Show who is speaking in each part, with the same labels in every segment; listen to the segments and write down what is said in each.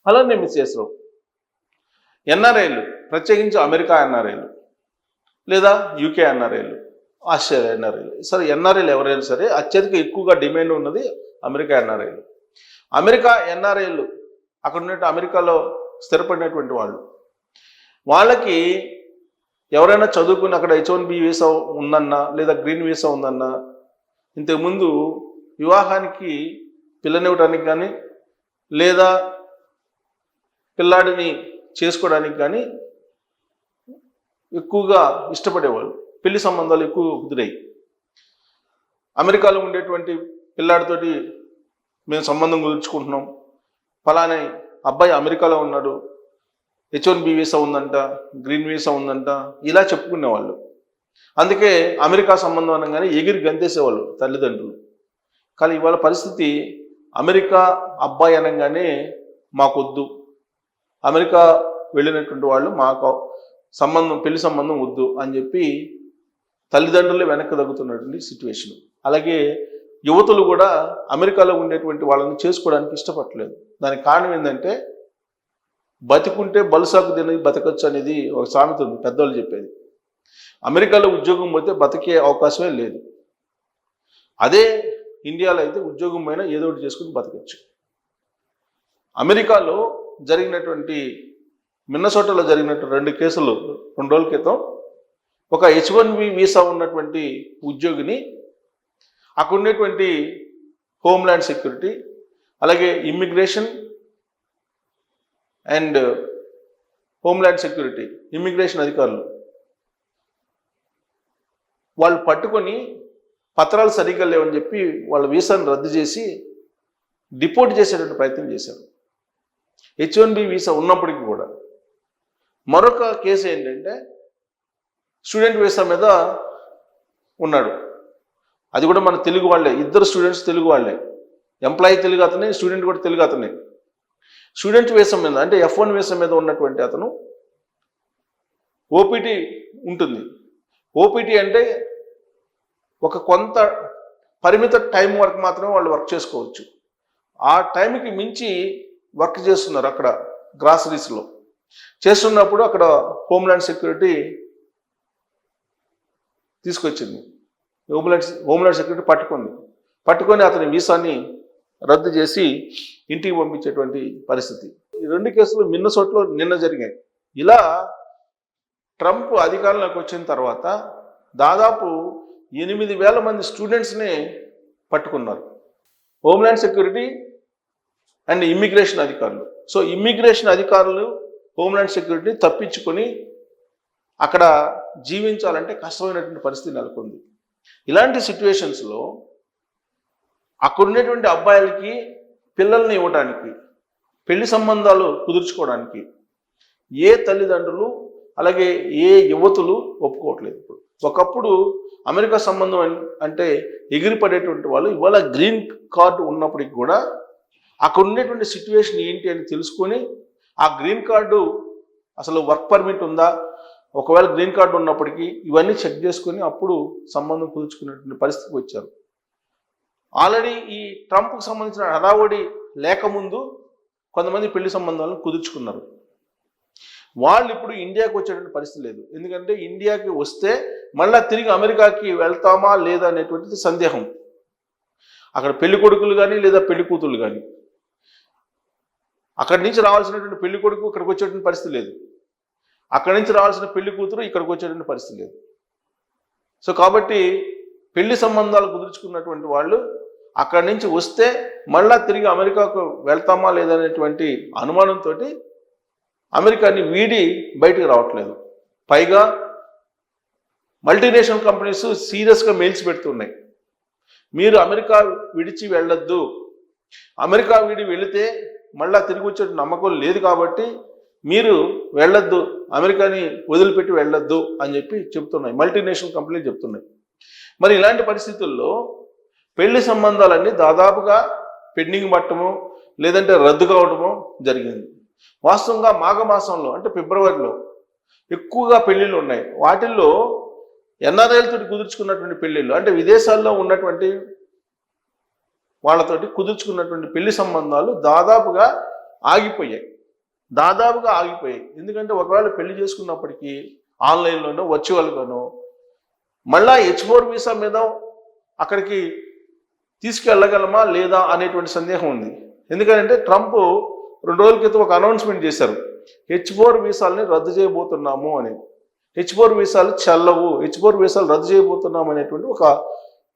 Speaker 1: అలానే మిస్ చేస్తారు. ఎన్ఆర్ఐలు ప్రత్యేకించి అమెరికా ఎన్ఆర్ఐలు లేదా యూకే ఎన్ఆర్ఐలు, ఆస్ట్రేలియా ఎన్ఆర్ఐలు, సరే ఎన్ఆర్ఐలు ఎవరైనా సరే అత్యధిక ఎక్కువగా డిమాండ్ ఉన్నది అమెరికా ఎన్ఆర్ఐలు. అమెరికా ఎన్ఆర్ఐలు అక్కడ ఉన్నట్టు అమెరికాలో స్థిరపడినటువంటి వాళ్ళకి ఎవరైనా చదువుకుని అక్కడ H1B వీసా ఉందన్నా లేదా గ్రీన్ వీసా ఉందన్నా ఇంతకుముందు వివాహానికి పిల్లనివ్వడానికి కానీ లేదా పిల్లాడిని చేసుకోవడానికి కానీ ఎక్కువగా ఇష్టపడేవాళ్ళు. పెళ్లి సంబంధాలు ఎక్కువ కుదిరాయి. అమెరికాలో ఉండేటువంటి పిల్లాడితోటి మేము సంబంధం కుదుర్చుకుంటున్నాం, ఫలానా అబ్బాయి అమెరికాలో ఉన్నాడు, H1B వీసా ఉందంట, గ్రీన్ వీసా ఉందంట, ఇలా చెప్పుకునేవాళ్ళు. అందుకే అమెరికా సంబంధం అనగానే ఎగిరి గంతేసేవాళ్ళు తల్లిదండ్రులు. కానీ ఇవాళ పరిస్థితి అమెరికా అబ్బాయి అనగానే మాకొద్దు, అమెరికా వెళ్ళినటువంటి వాళ్ళు మాకు పెళ్లి సంబంధం వద్దు అని చెప్పి తల్లిదండ్రులే వెనక్కి తగ్గుతున్నటువంటి సిచ్యువేషన్. అలాగే యువతులు కూడా అమెరికాలో ఉండేటువంటి వాళ్ళని చేసుకోవడానికి ఇష్టపడలేదు. దానికి కారణం ఏంటంటే బతికుంటే బలుసాకు తిని బతకచ్చు అనేది ఒక సామెత ఉంది, పెద్దవాళ్ళు చెప్పేది. అమెరికాలో ఉద్యోగం పోతే బతికే అవకాశమే లేదు. అదే ఇండియాలో అయితే ఉద్యోగం పైన ఏదో ఒకటి చేసుకుని బతకచ్చు. అమెరికాలో జరిగినటువంటి మిన్నసోటాలో జరిగినట్టు 2 కేసులు 2 రోజుల క్రితం ఒక H1B వీసా ఉన్నటువంటి ఉద్యోగిని అక్కడ ఉండేటువంటి హోమ్ల్యాండ్ సెక్యూరిటీ అలాగే immigration and homeland security immigration అధికారులు వాళ్ళు పట్టుకొని పత్రాలు సరిగ్గా లేవని చెప్పి వాళ్ళ వీసాను రద్దు చేసి డిపోర్ట్ చేసేటువంటి ప్రయత్నం చేశారు. H1B వీసా ఉన్నప్పటికీ కూడా. మరొక కేసు ఏంటంటే స్టూడెంట్ వీసా మీద ఉన్నాడు. అది కూడా మన తెలుగు వాళ్ళే, ఇద్దరు స్టూడెంట్స్ తెలుగు వాళ్ళే. ఎంప్లాయీ తెలుగు అతనే, స్టూడెంట్ కూడా తెలుగు అతనే. స్టూడెంట్ వీసా మీద అంటే F1 వీసా మీద ఉన్నటువంటి అతను OPT ఉంటుంది. OPT అంటే ఒక కొంత పరిమిత టైం వరకు మాత్రమే వాళ్ళు వర్క్ చేసుకోవచ్చు. ఆ టైంకి మించి వర్క్ చేస్తున్నారు అక్కడ గ్రాసరీస్లో. చేస్తున్నప్పుడు అక్కడ హోమ్ల్యాండ్ సెక్యూరిటీ తీసుకొచ్చింది. హోమ్ల్యాండ్ సెక్యూరిటీ పట్టుకొని అతని వీసాని రద్దు చేసి ఇంటికి పంపించేటువంటి పరిస్థితి. ఈ 2 కేసులు మిన్నసోటాలో నిన్న జరిగాయి. ఇలా ట్రంప్ అధికారంలోకి వచ్చిన తర్వాత దాదాపు 8,000 మంది స్టూడెంట్స్ని పట్టుకున్నారు. హోమ్ల్యాండ్ సెక్యూరిటీ అండ్ ఇమ్మిగ్రేషన్ అధికారులు. సో ఇమ్మిగ్రేషన్ అధికారులు హోమ్ల్యాండ్ సెక్యూరిటీని తప్పించుకొని అక్కడ జీవించాలంటే కష్టమైనటువంటి పరిస్థితి నెలకొంది. ఇలాంటి సిచ్యువేషన్స్లో అక్కడ ఉన్నటువంటి అబ్బాయిలకి పిల్లల్ని ఇవ్వడానికి, పెళ్లి సంబంధాలు కుదుర్చుకోవడానికి ఏ తల్లిదండ్రులు అలాగే ఏ యువతులు ఒప్పుకోవట్లేదు. ఒకప్పుడు అమెరికా సంబంధం అంటే ఎగిరిపడేటువంటి వాళ్ళు ఇవాళ గ్రీన్ కార్డు ఉన్నప్పటికి కూడా అక్కడ ఉండేటువంటి సిచ్యువేషన్ ఏంటి అని తెలుసుకొని ఆ గ్రీన్ కార్డు అసలు వర్క్ పర్మిట్ ఉందా, ఒకవేళ గ్రీన్ కార్డు ఉన్నప్పటికీ ఇవన్నీ చెక్ చేసుకొని అప్పుడు సంబంధం కుదుర్చుకునేటువంటి పరిస్థితికి వచ్చారు. ఆల్రెడీ ఈ ట్రంప్కు సంబంధించిన హడావుడి లేకముందు కొంతమంది పెళ్లి సంబంధాలను కుదుర్చుకున్నారు. వాళ్ళు ఇప్పుడు ఇండియాకి వచ్చేటువంటి పరిస్థితి లేదు. ఎందుకంటే ఇండియాకి వస్తే మళ్ళీ తిరిగి అమెరికాకి వెళ్తామా లేదా అనేటువంటిది సందేహం. అక్కడ పెళ్లి కొడుకులు కానీ లేదా పెళ్లి కూతుళ్ళు కానీ, అక్కడి నుంచి రావాల్సినటువంటి పెళ్లి కొడుకు ఇక్కడికి వచ్చేటువంటి పరిస్థితి లేదు, అక్కడి నుంచి రావాల్సిన పెళ్లి కూతురు ఇక్కడికి వచ్చేటువంటి పరిస్థితి లేదు. సో కాబట్టి పెళ్లి సంబంధాలు కుదుర్చుకున్నటువంటి వాళ్ళు అక్కడి నుంచి వస్తే మళ్ళా తిరిగి అమెరికాకు వెళ్తామా లేదనేటువంటి అనుమానంతో అమెరికాని వీడి బయటికి రావట్లేదు. పైగా మల్టీనేషనల్ కంపెనీస్ సీరియస్గా మెయిల్స్ పెడుతున్నాయి, మీరు అమెరికా విడిచి వెళ్ళొద్దు, అమెరికా వెళితే మళ్ళా తిరిగి వచ్చే నమ్మకం లేదు కాబట్టి మీరు వెళ్ళొద్దు, అమెరికాని వదిలిపెట్టి వెళ్ళొద్దు అని చెప్పి చెప్తున్నాయి, మల్టీనేషనల్ కంపెనీలు చెప్తున్నాయి. మరి ఇలాంటి పరిస్థితుల్లో పెళ్లి సంబంధాలన్నీ దాదాపుగా పెండింగ్ పట్టడము లేదంటే రద్దు కావడము జరిగింది. వాస్తవంగా మాఘమాసంలో అంటే ఫిబ్రవరిలో ఎక్కువగా పెళ్లిళ్ళు ఉన్నాయి. వాటిల్లో ఎన్ఆర్ఐలతో కుదుర్చుకున్నటువంటి పెళ్లిళ్ళు అంటే విదేశాల్లో ఉన్నటువంటి వాళ్ళతోటి కుదుర్చుకున్నటువంటి పెళ్లి సంబంధాలు దాదాపుగా ఆగిపోయాయి, దాదాపుగా ఆగిపోయాయి. ఎందుకంటే ఒకవేళ పెళ్లి చేసుకున్నప్పటికీ ఆన్లైన్లోనో వర్చువల్గానో మళ్ళా H4 వీసా మీద అక్కడికి తీసుకెళ్ళగలమా లేదా అనేటువంటి సందేహం ఉంది. ఎందుకంటే ట్రంప్ 2 రోజుల క్రితం ఒక అనౌన్స్మెంట్ చేశారు, H4 వీసాలని రద్దు చేయబోతున్నాము అని. H4 వీసాలు చెల్లవు, H4 వీసాలు రద్దు చేయబోతున్నాం అనేటువంటి ఒక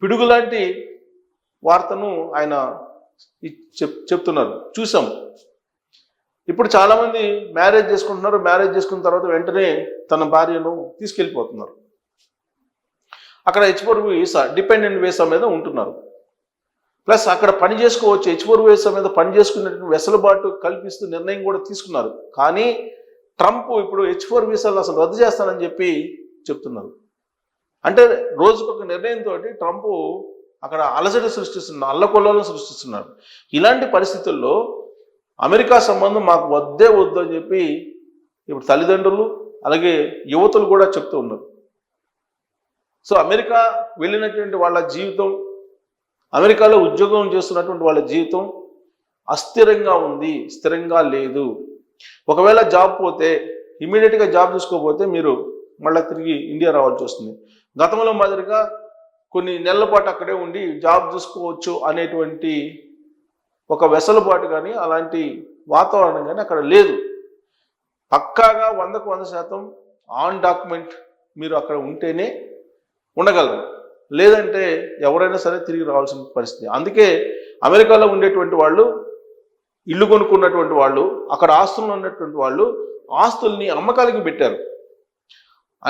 Speaker 1: పిడుగులాంటి వార్తను ఆయన చెప్తున్నారు, చూసాం. ఇప్పుడు చాలామంది మ్యారేజ్ చేసుకుంటున్నారు, మ్యారేజ్ చేసుకున్న తర్వాత వెంటనే తన భార్యను తీసుకెళ్ళిపోతున్నారు. అక్కడ H4 వీసా డిపెండెంట్ వీసా మీద ఉంటున్నారు. ప్లస్ అక్కడ పని చేసుకోవచ్చు, H4 వీసా మీద పని చేసుకునేటువంటి వెసులుబాటు కల్పిస్తూ నిర్ణయం కూడా తీసుకున్నారు. కానీ ట్రంప్ ఇప్పుడు H4 వీసాలు అసలు రద్దు చేస్తానని చెప్పి చెప్తున్నారు. అంటే రోజుకొక నిర్ణయంతో ట్రంప్ అక్కడ అలజడి సృష్టిస్తున్నారు, అల్లకొల్లను సృష్టిస్తున్నారు. ఇలాంటి పరిస్థితుల్లో అమెరికా సంబంధం మాకు వద్దే వద్దు అని చెప్పి ఇప్పుడు తల్లిదండ్రులు అలాగే యువతులు కూడా చెప్తూ ఉన్నారు. సో అమెరికా వెళ్ళినటువంటి వాళ్ళ జీవితం, అమెరికాలో ఉద్యోగం చేస్తున్నటువంటి వాళ్ళ జీవితం అస్థిరంగా ఉంది, స్థిరంగా లేదు. ఒకవేళ జాబ్ పోతే ఇమీడియట్గా జాబ్ చూసుకోకపోతే మీరు మళ్ళీ తిరిగి ఇండియా రావాల్సి వస్తుంది. గతంలో మాదిరిగా కొన్ని నెలల పాటు అక్కడే ఉండి జాబ్ చూసుకోవచ్చు అనేటువంటి ఒక వెసులుబాటు కానీ అలాంటి వాతావరణం కానీ అక్కడ లేదు. పక్కాగా 100కు 100% ఆన్ డాక్యుమెంట్ మీరు అక్కడ ఉంటేనే ఉండగలరు, లేదంటే ఎవరైనా సరే తిరిగి రావాల్సిన పరిస్థితి. అందుకే అమెరికాలో ఉండేటువంటి వాళ్ళు, ఇల్లు కొనుక్కున్నటువంటి వాళ్ళు, అక్కడ ఆస్తులు ఉన్నటువంటి వాళ్ళు ఆస్తుల్ని అమ్మకాలకి పెట్టారు.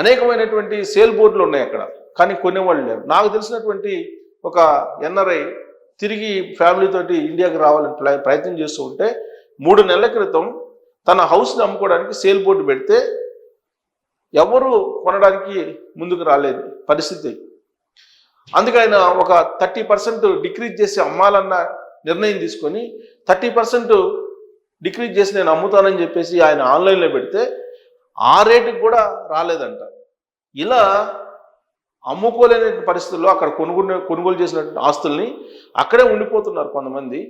Speaker 1: అనేకమైనటువంటి సేల్ బోర్డులు ఉన్నాయి అక్కడ, కానీ కొనేవాళ్ళు లేరు. నాకు తెలిసినటువంటి ఒక ఎన్ఆర్ఐ తిరిగి ఫ్యామిలీతోటి ఇండియాకి రావాలని ప్రయత్నం చేస్తూ ఉంటే 3 నెలల క్రితం తన హౌస్ని అమ్ముకోవడానికి సేల్ బోర్డు పెడితే ఎవరు కొనడానికి ముందుకు రాలేదు పరిస్థితి. అందుకే ఆయన ఒక 30% డిక్రీజ్ చేసి అమ్మాలన్న నిర్ణయం తీసుకొని 30% డిక్రీజ్ చేసి నేను అమ్ముతానని చెప్పేసి ఆయన ఆన్లైన్లో పెడితే ఆ రేటుకి కూడా రాలేదంట. ఇలా అమ్ముకోలేని పరిస్థితుల్లో అక్కడ కొనుగోలు చేసినటువంటి ఆస్తుల్ని అక్కడే ఉండిపోతున్నారు కొంతమంది.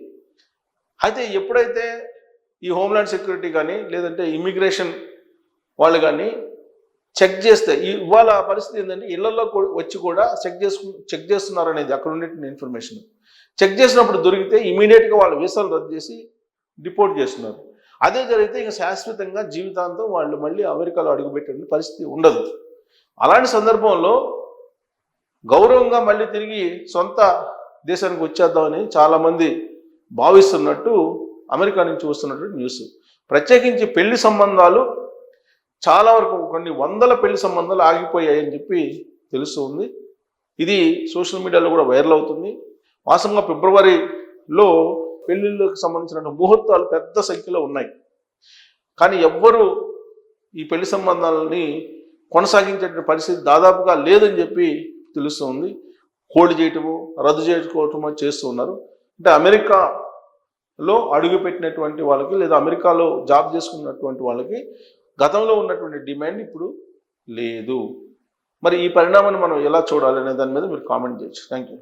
Speaker 1: అయితే ఎప్పుడైతే ఈ హోమ్లాండ్ సెక్యూరిటీ కానీ లేదంటే ఇమ్మిగ్రేషన్ వాళ్ళు కానీ చెక్ చేస్తే, ఇవాళ పరిస్థితి ఏంటంటే ఇళ్లలో వచ్చి కూడా చెక్ చేస్తున్నారు అనేది అక్కడ ఉండేటువంటి ఇన్ఫర్మేషన్. చెక్ చేసినప్పుడు దొరికితే ఇమీడియట్గా వాళ్ళ వీసాలు రద్దు చేసి డిపోర్ట్ చేస్తున్నారు. అదే జరిగితే ఇక శాశ్వతంగా జీవితాంతం వాళ్ళు మళ్ళీ అమెరికాలో అడుగుపెట్టే పరిస్థితి ఉండదు. అలాంటి సందర్భంలో గౌరవంగా మళ్ళీ తిరిగి సొంత దేశానికి వచ్చేద్దామని చాలామంది భావిస్తున్నట్టు అమెరికా నుంచి వస్తున్నటువంటి న్యూస్. ప్రత్యేకించి పెళ్లి సంబంధాలు చాలా వరకు కొన్ని వందల పెళ్లి సంబంధాలు ఆగిపోయాయని చెప్పి తెలుస్తుంది. ఇది సోషల్ మీడియాలో కూడా వైరల్ అవుతుంది. వాస్తవంగా ఫిబ్రవరిలో పెళ్లిళ్ళకి సంబంధించిన ముహూర్తాలు పెద్ద సంఖ్యలో ఉన్నాయి, కానీ ఎవ్వరూ ఈ పెళ్లి సంబంధాలని కొనసాగించే పరిస్థితి దాదాపుగా లేదని చెప్పి తెలుస్తుంది. హోల్డ్ చేయటము, రద్దు చేసుకోవటము చేస్తూ ఉన్నారు. అంటే అమెరికాలో అడుగుపెట్టినటువంటి వాళ్ళకి లేదా అమెరికాలో జాబ్ చేసుకున్నటువంటి వాళ్ళకి గతంలో ఉన్నటువంటి డిమాండ్ ఇప్పుడు లేదు. మరి ఈ పరిణామాన్ని మనం ఎలా చూడాలి అనే దాని మీద మీరు కామెంట్ చేయొచ్చు. Thank you.